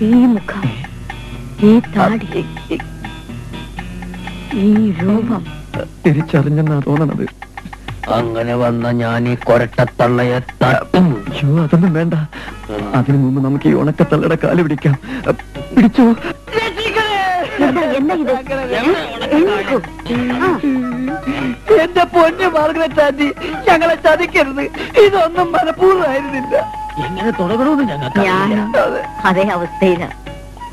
ഈ മുഖം, ഈ താടി, ഈ രൂപം തിരിച്ചറിഞ്ഞെന്നാ തോന്നണത്. അങ്ങനെ വന്ന ഞാൻ ഈ കൊരട്ടത്തള്ളയെ തട്ടും. അയ്യോ, അതൊന്നും വേണ്ട. അതിനു മുമ്പ് നമുക്ക് ഈ ഉണക്കത്തള്ളയുടെ കാല് പിടിക്കാം. പിടിച്ചോ. എന്റെ പൊന്നു മാർഗരറ്റ് ആന്റി, ഞങ്ങളെ ചതിക്കരുത്. ഇതൊന്നും മനഃപൂർവ്വമായിരുന്നില്ല. എങ്ങനെ തുടങ്ങണമെന്ന് ഞങ്ങൾക്ക് അതേ അവസ്ഥയിലാണ്.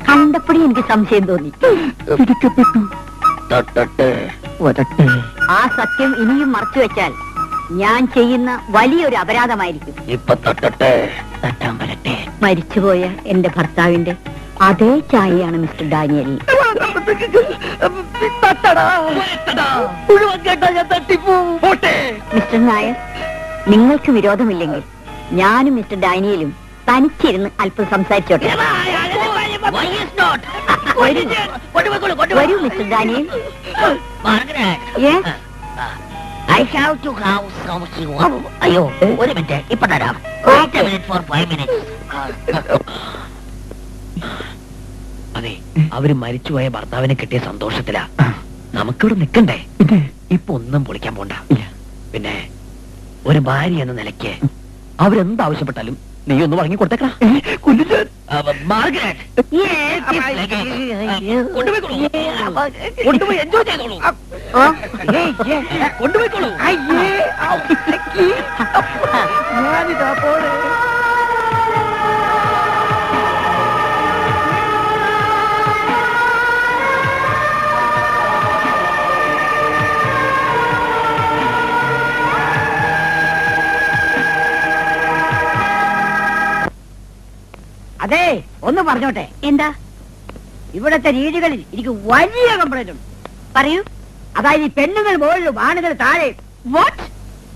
കണ്ടപ്പോഴേ എനിക്ക് സംശയം തോന്നി. പിടിക്കപ്പെട്ടു. തട്ടട്ടെ വരട്ടെ. ആ സത്യം ഇനിയും മറച്ചു വെച്ചാൽ ഞാൻ ചെയ്യുന്ന വലിയൊരു അപരാധമായിരിക്കും. ഇപ്പൊ തട്ടട്ടെ. തട്ടാൻ വരട്ടെ. മരിച്ചുപോയ എന്റെ ഭർത്താവിന്റെ അതേ ചായയാണ് മിസ്റ്റർ ഡാനിയൽ. മിസ്റ്റർ നായർ, നിങ്ങൾക്ക് വിരോധമില്ലെങ്കിൽ ഞാനും മിസ്റ്റർ ഡാനിയലും തനിച്ചിരുന്ന് അല്പം സംസാരിച്ചോട്ടെ. വരൂ mister Daniel. I have to have some sugar. അയ്യോ, ഒരു മിനിറ്റ്, ഇപ്പൊ തരാം. 5 minutes. അതെ, അവര് മരിച്ചുപോയ ഭർത്താവിനെ കിട്ടിയ സന്തോഷത്തിലാ. നമുക്കിവിടെ നിക്കണ്ടേ? ഇപ്പൊ ഒന്നും പൊളിക്കാൻ പോണ്ട. പിന്നെ ഒരു ഭാര്യ എന്ന നിലയ്ക്ക് അവരെന്താവശ്യപ്പെട്ടാലും നീ ഒന്ന് വഴങ്ങി കൊടുത്തേക്കാ. കൊണ്ടുപോയി എൻജോയ് ചെയ്തോളൂ. കൊണ്ടുപോയിക്കോളൂ. ഞാനിതാ പോണേ. അതെ, ഒന്ന് പറഞ്ഞോട്ടെ. എന്താ? ഇവിടത്തെ രീതികളിൽ എനിക്ക് വലിയ കംപ്ലൈന്റ് ഉണ്ട്. പറയൂ. അതായത് ഈ പെണ്ണുങ്ങൾ മുകളിലും ആണുങ്ങൾ താഴെ. വാട്ട്?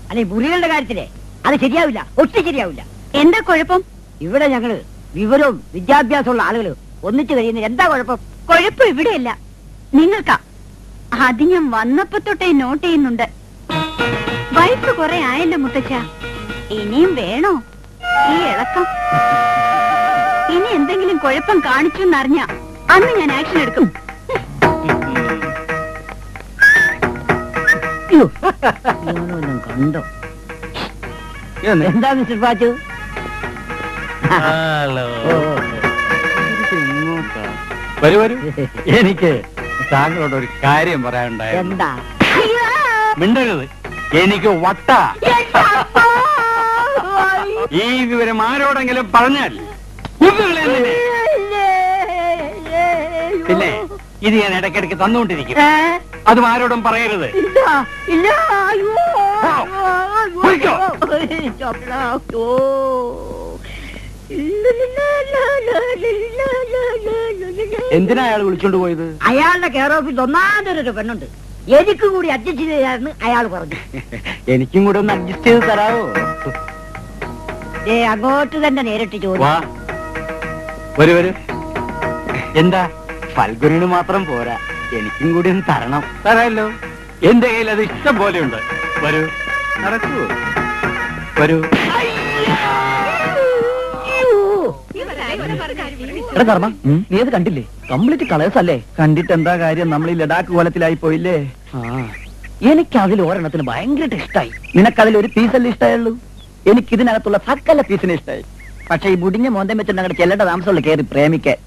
അല്ലെ, മുറികളുടെ കാര്യത്തില് അത് ശരിയാവില്ല, ഒട്ടും ശരിയാവില്ല. എന്താ കുഴപ്പം? ഇവിടെ ഞങ്ങള് വിവരവും വിദ്യാഭ്യാസമുള്ള ആളുകൾ ഒന്നിച്ചു കഴിയുന്നത് എന്താ കുഴപ്പം? കുഴപ്പം ഇവിടെയല്ല, നിങ്ങൾക്കാ. അത് ഞാൻ വന്നപ്പോ തൊട്ടേ നോട്ട് ചെയ്യുന്നുണ്ട്. വയസ്സ് കുറെ ആയല്ലോ മുത്തച്ഛ, ഇനിയും വേണോ ഈ ഇളക്കം? ഇനി എന്തെങ്കിലും കുഴപ്പം കാണിച്ചു എന്നറിഞ്ഞ അന്ന് ഞാൻ ആക്ഷൻ എടുക്കും. കണ്ടോ? എന്താ മിസ്റ്റർ പാച്ചു? വരൂ വരൂ. എനിക്ക് താങ്കളോട് ഒരു കാര്യം പറയാനുണ്ടായിരുന്നു. എന്താ? മിണ്ടരുത്, എനിക്ക് വട്ട. ഈ വിവരം ആരോടെങ്കിലും പറഞ്ഞാൽ പിന്നെ ഇത് ഞാൻ ഇടയ്ക്കിടയ്ക്ക് തന്നുകൊണ്ടിരിക്കും. അതും ആരോടും പറയരുത്. എന്തിനാ അയാൾ വിളിച്ചോണ്ട് പോയത്? അയാളുടെ കെയർ ഓഫീസ് ഒന്നാമതൊരു പെണ്ണുണ്ട്, എനിക്ക് കൂടി അഡ്ജസ്റ്റ് ചെയ്യാന്ന് അയാൾ പറഞ്ഞു. എനിക്കും കൂടെ ഒന്ന് അഡ്ജസ്റ്റ് ചെയ്ത് തരാവോ? അങ്ങോട്ട് തന്നെ നേരിട്ട് ചോദിച്ചു. വരൂ വരൂ. എന്താ, ഫൽഗുനിന് മാത്രം പോരാ, എനിക്കും കൂടി ഒന്ന് തരണം. തരാമല്ലോ, എന്റെ കയ്യിൽ അത് ഇഷ്ടം പോലെയുണ്ട്. വരൂ, നടക്കൂ. വരൂ. നീ അത് കണ്ടില്ലേ? കംപ്ലീറ്റ് കളേഴ്സ് അല്ലേ? കണ്ടിട്ട് എന്താ കാര്യം, നമ്മൾ ഈ ലഡാക്ക് കോലത്തിലായി പോയില്ലേ. എനിക്ക് അതിൽ ഒരെണ്ണത്തിന് ഭയങ്കര ഇഷ്ടമായി. നിനക്കതിൽ ഒരു പീസല്ലേ ഇഷ്ടമായുള്ളൂ? എനിക്ക് ഇതിനകത്തുള്ള സകല പീസിനെ ഇഷ്ടമായി. പക്ഷെ ഈ മുടിഞ്ഞ മോന്തം വെച്ചിട്ട് അങ്ങോട്ട് ചെല്ലേണ്ട താമസമുള്ള കയറി പ്രേമിക്കാൻ.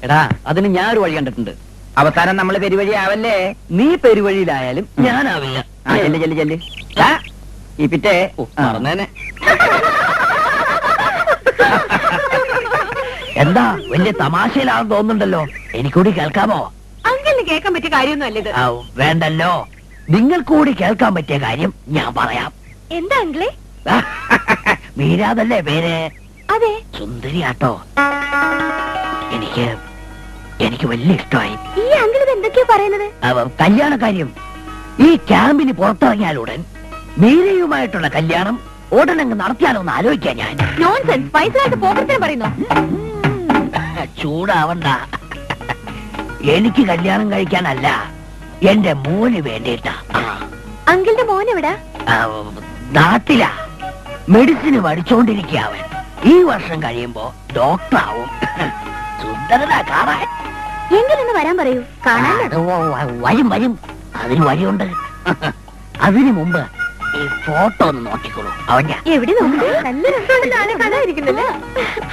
എടാ, അതിന് ഞാൻ ഒരു വഴി കണ്ടിട്ടുണ്ട്. അവസാനം നമ്മൾ പെരുവഴിയാവല്ലേ? നീ പെരുവഴിയിലായാലും ഞാനാവില്ല. ചെല്ല് ചെല്ല് ചെല്ല്. ഈ പിറ്റേ പറഞ്ഞേനെ. എന്താ, വലിയ തമാശയിലാണെന്ന് തോന്നുന്നുണ്ടല്ലോ. എനിക്കൂടി കേൾക്കാമോ? അങ്കിളിന് കേൾക്കാൻ പറ്റിയ കാര്യമൊന്നും അല്ലത്. വേണ്ടല്ലോ, നിങ്ങൾ കൂടി കേൾക്കാൻ പറ്റിയ കാര്യം ഞാൻ പറയാം. എന്താ അങ്കിളെ? മീരാതല്ലേ പേര്? അതെ. സുന്ദരിയാട്ടോ. എനിക്ക് വലിയ ഇഷ്ടമായി. ഈ അങ്കിൾ എന്തൊക്കെയാ പറയുന്നത്? കല്യാണ കാര്യം. ഈ ക്യാമ്പിന് പുറത്തിറങ്ങിയാലുടൻ മീരയുമായിട്ടുള്ള കല്യാണം ഉടനങ്ങ് നടത്തിയാലോ എന്ന് ആലോചിക്കാൻ ഞാൻ. നോൺസെൻസ്, പൈസയായിട്ട് പോകത്തിന് പറയുന്നു. ചൂടാവണ്ട. എനിക്ക് കല്യാണം കഴിക്കാനല്ല, എന്റെ മോന് വേണ്ടിയിട്ടാ. അങ്കിളിന്റെ മോൻ എവിടാ? നാട്ടിലാ, മെഡിസിന് പഠിച്ചോണ്ടിരിക്കുക അവൻ. ഈ വർഷം കഴിയുമ്പോ ഡോക്ടറാവും. സുന്ദരനാ കാണാൻ. എങ്കിലൊന്ന് വരാൻ പറയൂ, കാണാൻ. വരും വരും, അതിന് വഴിയുണ്ട്. അതിനു മുമ്പ് ഈ ഫോട്ടോ ഒന്ന് നോക്കിക്കോളൂ. അവൻ ഞാൻ എവിടെ നോക്കി? നല്ല രസമുണ്ടല്ലോ.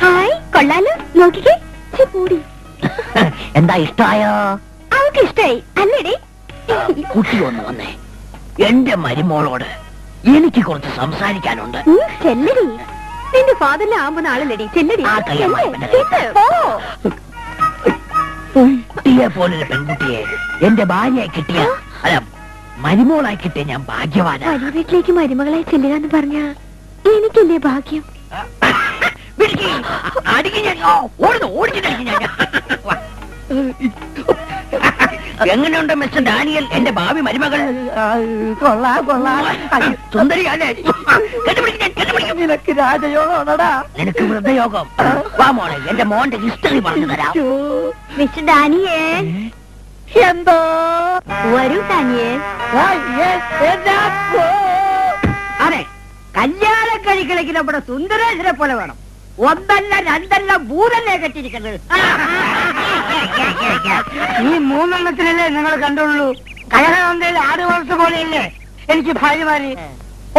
ഹായ്, കൊള്ളാലോ, നോക്കിക്കേ. പൂടി എന്താ ഇഷ്ടായോ? അവൾക്ക് ഇഷ്ടായി അല്ലേടി? കുട്ടി ഒന്ന് വന്നേ. എന്റെ മരുമോളോട് എനിക്ക് കുറച്ച് സംസാരിക്കാനുണ്ട്. ചെല്ലടി, നിന്റെ ഫാദറിനെ ആകുമ്പോ നാളല്ലടി. ചെല്ലടി. ആ കുട്ടിയെ പോലൊരു പെൺകുട്ടിയെ എന്റെ ഭാര്യയായി കിട്ടിയ, അല്ല മരുമോളായി കിട്ടിയ ഞാൻ ഭാഗ്യവാനാ. വലിയ വീട്ടിലേക്ക് മരുമകളായി ചെല്ലുകയെന്ന് പറഞ്ഞ എനിക്കല്ലേ ഭാഗ്യം? എങ്ങനെയുണ്ട് മിസ്റ്റർ ഡാനിയൽ, എന്റെ ഭാവി മരുമകൾ? സുന്ദരിയല്ലേ? നിനക്ക് രാജയോഗമാണടാ. നിനക്ക് വൃദ്ധയോഗം. വാ മോളെ, എന്റെ മോന്റെ ഹിസ്റ്ററി പറഞ്ഞു തരാം. മിസ്റ്റർ ഡാനിയേ. എന്തോ വരൂ ഡാനിയേ. അതെ, കല്യാണം കഴിക്കണമെങ്കിൽ നമ്മുടെ സുന്ദരേശ്വരെ പോലെ വേണം. ഒന്നല്ല രണ്ടല്ല മൂന്നല്ലേ കെട്ടിരിക്കുന്നത്. ഈ മൂന്നെണ്ണത്തിനല്ലേ നിങ്ങൾ കണ്ടുള്ളൂ. കഴകവന്തയിൽ 6 വർഷം പോലെയല്ലേ എനിക്ക് ഭാര്യമാര്.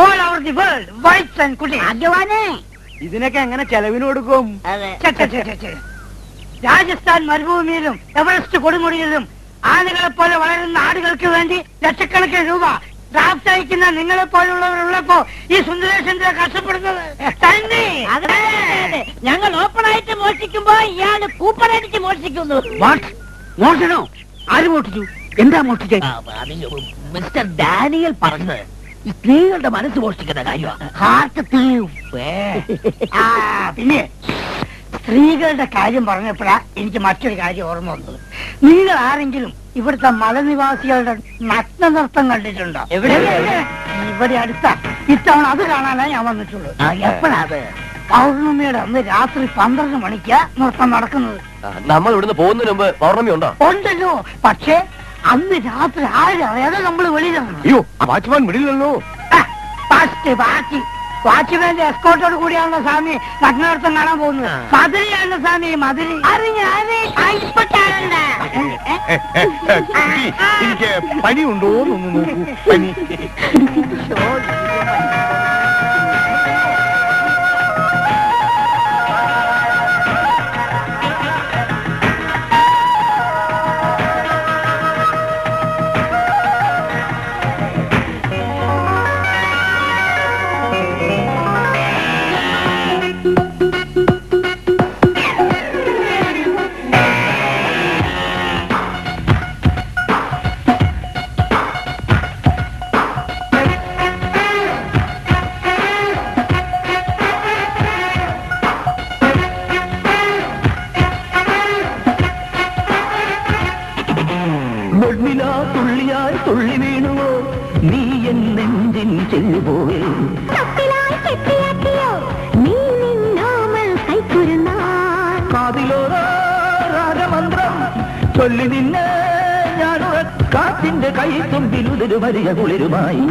All over the world, whites and കുട്ടി. ഭാഗ്യവാനേ. ഇതിനൊക്കെ എങ്ങനെ ചെലവിന് കൊടുക്കും? രാജസ്ഥാൻ മരുഭൂമിയിലും എവറസ്റ്റ് കൊടുമുടിയിലും ആനകളെ പോലെ വളരുന്ന ആടുകൾക്ക് വേണ്ടി ലക്ഷക്കണക്കിന് രൂപ ഡ്രാഫ്റ്റ് അയക്കുന്ന നിങ്ങളെ പോലുള്ളവരുള്ളപ്പോ ഈ സുന്ദരേശന്റെ കഷ്ടപ്പെടുന്നത് ഞങ്ങൾ ഓപ്പണായിട്ട് മോഷിക്കുമ്പോ ഇയാള് കൂപ്പറടിച്ച് മോഷിക്കുന്നു. മോഷണോ? ആര് മോഷിച്ചു? എന്താ മോഷിച്ചേ? മിസ്റ്റർ ഡാനിയൽ പറഞ്ഞത് സ്ത്രീകളുടെ മനസ്സ് മോഷ്ടിക്കുന്ന കാര്യമാണ്. ഹാർട്ട് പിന്നെ സ്ത്രീകളുടെ കാര്യം പറഞ്ഞപ്പോഴാ എനിക്ക് മറ്റൊരു കാര്യം ഓർമ്മ വന്നത്. നിങ്ങൾ ആരെങ്കിലും ഇവിടുത്തെ മലനിവാസികളുടെ നഗ്ന നൃത്തം കണ്ടിട്ടുണ്ടോ? ഇവിടെ അടുത്ത ഇത്തവണ അത് കാണാനാണ് ഞാൻ വന്നിട്ടുള്ളൂ. എപ്പോഴാത്? പൗർണമിയുടെ അന്ന് രാത്രി 12 മണിക്കാ നൃത്തം നടക്കുന്നത്. നമ്മൾ ഇവിടുന്ന് പോകുന്നതിന് മുമ്പ് പൗർണമി ഉണ്ടോ? ഉണ്ടല്ലോ, പക്ഷേ അന്ന് രാത്രി ആരും അറിയാതെ നമ്മൾ വെളിയിലാണ്. അയ്യോ, വാച്ച്മാൻ വിടില്ലല്ലോ. വാച്ച്മാന്റെ എസ്കോട്ടോട് കൂടിയാണല്ലോ സ്വാമി നഗ്നനൃത്തം കാണാൻ പോകുന്നത്. മധുരയാണല്ലോ സ്വാമി, മധുര. എനിക്ക് പനി ഉണ്ടോ എന്നൊന്ന് നോക്കൂ. പനി. തുള്ളിയായി തുള്ളി വീണുവോ നീ എന്നെഞ്ചിൻ ചെല്ലുപോവേ? കാതിലോരോ രാജമന്ത്രം ചൊല്ലി നിന്നെ ഞാനുറ കാറ്റിന്റെ കൈ തുമ്പിലുതൊരു വലിയ കുളിരുമായി.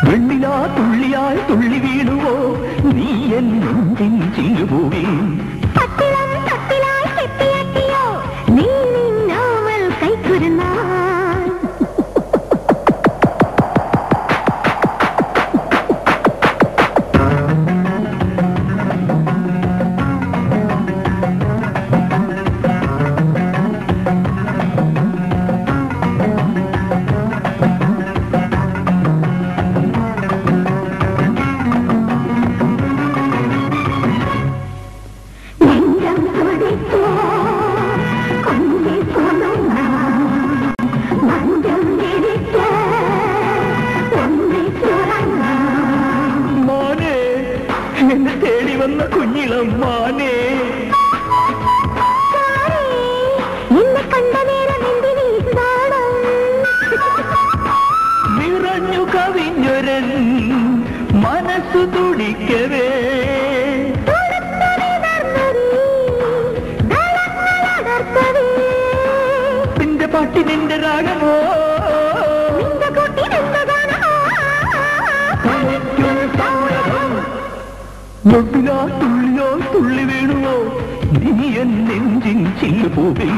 വെണ്ണിലാ തുള്ളിയായി തുള്ളി വീണുവോ നീ എന്നെഞ്ചിൻ ചെല്ലുപോവേ? എന്നെ തേടി വന്ന കുഞ്ഞിളം മാനേ, നിറഞ്ഞു കവിഞ്ഞൊരൻ മനസ്സു തുടിക്കവേ നൊട്ടിലോ തുള്ളിയോ തുള്ളി വീണുവോ നീ എൻ നെഞ്ചിൻ ചില്ലുപൂവിൽ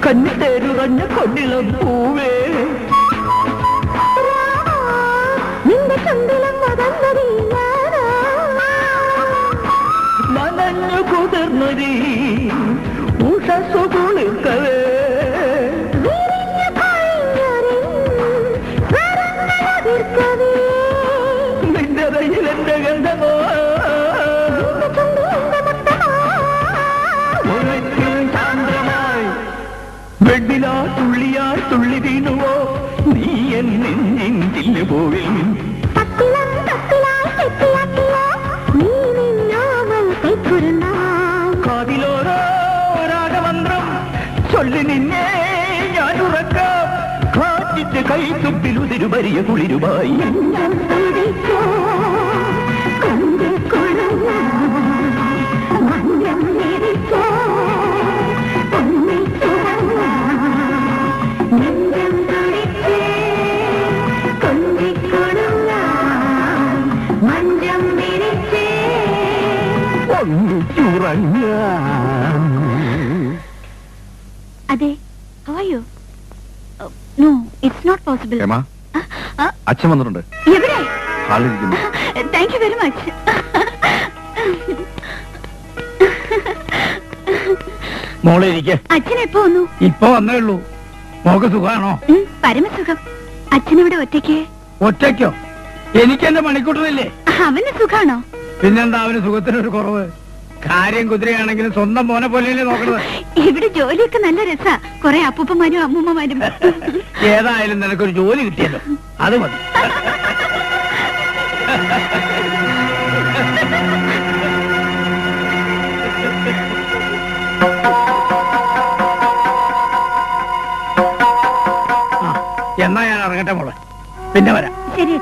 കണ്ണിട്ടേരുറഞ്ഞ കൊണ്ടിളം പൂവേ നനഞ്ഞു കുതിർന്നൊരീ ഉഷസ്സു കുളിർക്കവേ നിന്റെ റയിലെന്റെ ഗന്ധമോ വെണ്ണിലാ തുള്ളിയാ തുള്ളി വീണുവോ നീ എൻ നെഞ്ചിന് പോവിൽ കാതിലോരോ രാഗമന്ത്രം ചൊല്ലി നിന്നെ ഞാൻ ഉറക്കാം കാറ്റിന്റെ കൈ തുപ്പിലുതിരു വലിയ കുളിരുമായി അതെ, how are you? No, it's not possible. അച്ഛൻ വന്നിട്ടുണ്ട്. എവിടെ? ഹാളിലിരിക്കുന്നു. Thank you very much. മോളെ ഇരിക്കെ. അച്ഛൻ എപ്പോ വന്നു? ഇപ്പൊ വന്നേ ഉള്ളൂ. മോക്ക് സുഖാണോ? പരമസുഖം. അച്ഛനിവിടെ ഒറ്റയ്ക്ക്? ഒറ്റയ്ക്കോ? എനിക്കെന്റെ മണിക്കൂട്ടറില്ലേ? അവന് സുഖാണോ? പിന്നെന്താ അവന് സുഖത്തിനൊരു കുറവ്? കാര്യം കുതിരയാണെങ്കിലും സ്വന്തം മോനെ പോലെയല്ലേ നോക്കണത്. ഇവിടെ ജോലിയൊക്കെ നല്ല രസാ. കുറെ അപ്പൂപ്പന്മാരും അമ്മൂമ്മമാരും. ഏതായാലും നിനക്കൊരു ജോലി കിട്ടിയല്ലോ, അത് മതി. എന്നാ ഞാൻ ഇറങ്ങട്ടെ മോളെ, പിന്നെ വരാം. ശരി.